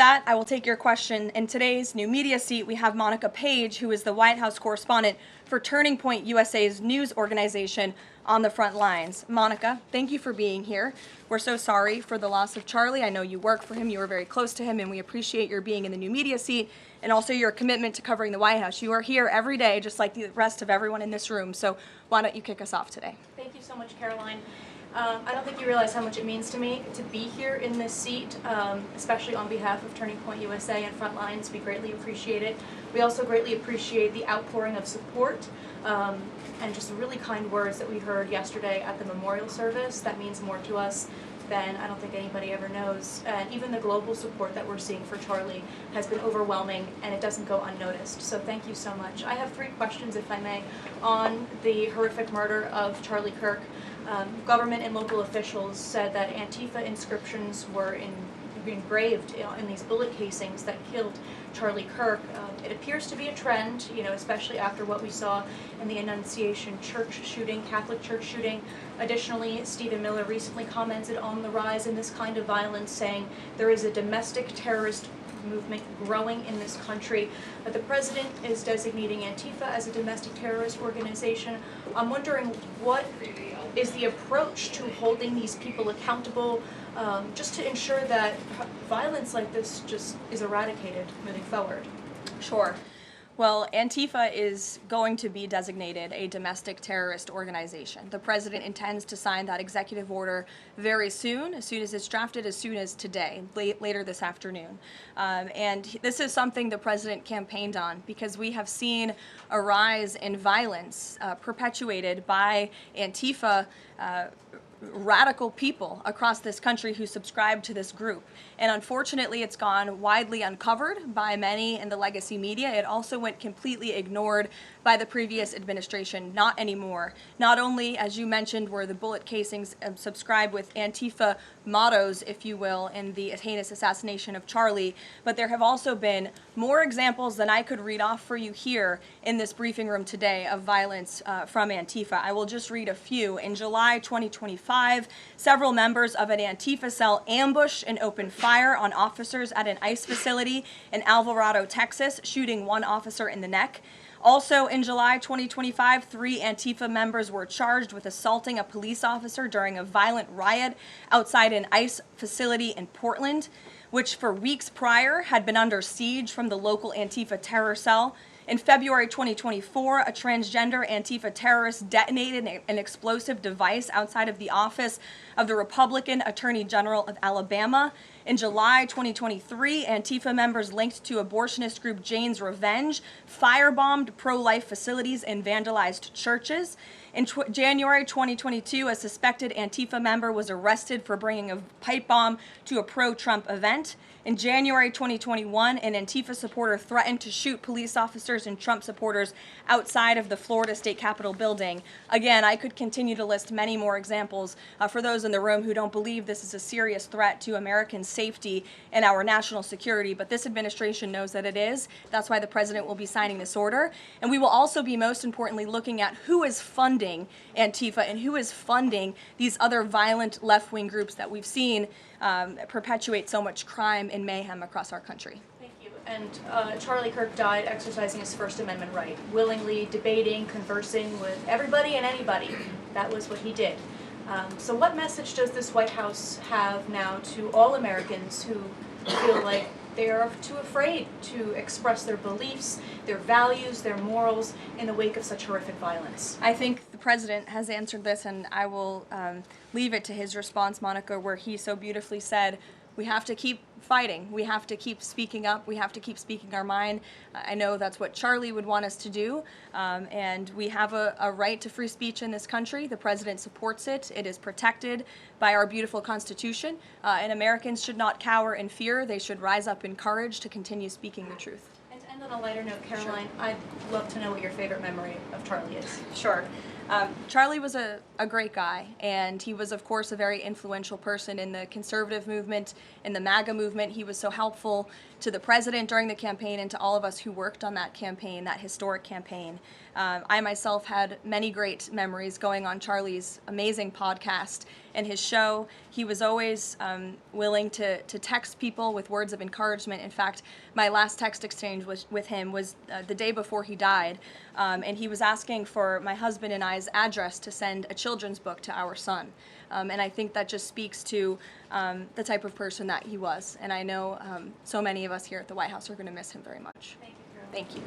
that, I will take your question. In today's new media seat, we have Monica Page, who is the White House correspondent for Turning Point USA's news organization on the front lines. Monica, thank you for being here. We're so sorry for the loss of Charlie. I know you work for him, you were very close to him, and we appreciate your being in the new media seat and also your commitment to covering the White House. You are here every day, just like the rest of everyone in this room, so why don't you kick us off today? Thank you so much, Caroline. I don't think you realize how much it means to me to be here in this seat, especially on behalf of Turning Point USA and Frontlines. We greatly appreciate it. We also greatly appreciate the outpouring of support and just the really kind words that we heard yesterday at the memorial service. That means more to us than I don't think anybody ever knows. And even the global support that we're seeing for Charlie has been overwhelming, and it doesn't go unnoticed. So thank you so much. I have 3 questions, if I may, on the horrific murder of Charlie Kirk. Government and local officials said that Antifa inscriptions were engraved in these bullet casings that killed Charlie Kirk. It appears to be a trend, especially after what we saw in the Annunciation church shooting, Catholic church shooting. Additionally, Stephen Miller recently commented on the rise in this kind of violence, saying there is a domestic terrorist movement growing in this country. The president is designating Antifa as a domestic terrorist organization. I'm wondering, what is the approach to holding these people accountable, just to ensure that violence like this just is eradicated moving forward? Sure. Well, Antifa is going to be designated a domestic terrorist organization. The president intends to sign that executive order very soon, as soon as it's drafted, as soon as today, later this afternoon. And this is something the president campaigned on, because we have seen a rise in violence perpetuated by Antifa radical people across this country who subscribe to this group. And unfortunately, it's gone widely uncovered by many in the legacy media. It also went completely ignored by the previous administration. Not anymore. Not only, as you mentioned, were the bullet casings subscribed with Antifa mottos, if you will, in the heinous assassination of Charlie, but there have also been more examples than I could read off for you here in this briefing room today of violence from Antifa. I will just read a few. In July 2025, several members of an Antifa cell ambushed and opened fire on officers at an ICE facility in Alvarado, Texas, shooting 1 officer in the neck. Also in July 2025, 3 Antifa members were charged with assaulting a police officer during a violent riot outside an ICE facility in Portland, which for weeks prior had been under siege from the local Antifa terror cell. In February 2024, a transgender Antifa terrorist detonated an explosive device outside of the office of the Republican Attorney General of Alabama. In July 2023, Antifa members linked to abortionist group Jane's Revenge firebombed pro-life facilities and vandalized churches. In January 2022, a suspected Antifa member was arrested for bringing a pipe bomb to a pro-Trump event. In January 2021, an Antifa supporter threatened to shoot police officers and Trump supporters outside of the Florida State Capitol building. Again, I could continue to list many more examples for those in the room who don't believe this is a serious threat to American safety and our national security, but this administration knows that it is. That's why the president will be signing this order. And we will also be, most importantly, looking at who is funding Antifa and who is funding these other violent left-wing groups that we've seen perpetuate so much crime and mayhem across our country. Thank you. And Charlie Kirk died exercising his First Amendment right, willingly debating, conversing with everybody and anybody. That was what he did. So what message does this White House have now to all Americans who feel like they are too afraid to express their beliefs, their values, their morals in the wake of such horrific violence? I think the president has answered this, and I will leave it to his response, Monica, where he so beautifully said, we have to keep fighting. We have to keep speaking up. We have to keep speaking our mind. I know that's what Charlie would want us to do, and we have a right to free speech in this country. The president supports it. It is protected by our beautiful Constitution, and Americans should not cower in fear. They should rise up in courage to continue speaking the truth. And to end on a lighter note, Caroline, sure. I'd love to know what your favorite memory of Charlie is. Sure. Charlie was a great guy, and he was, of course, a very influential person in the conservative movement, in the MAGA movement. He was so helpful to the president during the campaign and to all of us who worked on that campaign, that historic campaign. I myself had many great memories going on Charlie's amazing podcast in his show. He was always willing to text people with words of encouragement. In fact, my last text exchange with him was the day before he died, and he was asking for my husband and I's address to send a children's book to our son. And I think that just speaks to the type of person that he was. And I know so many of us here at the White House are going to miss him very much. Thank you, Caroline. Thank you.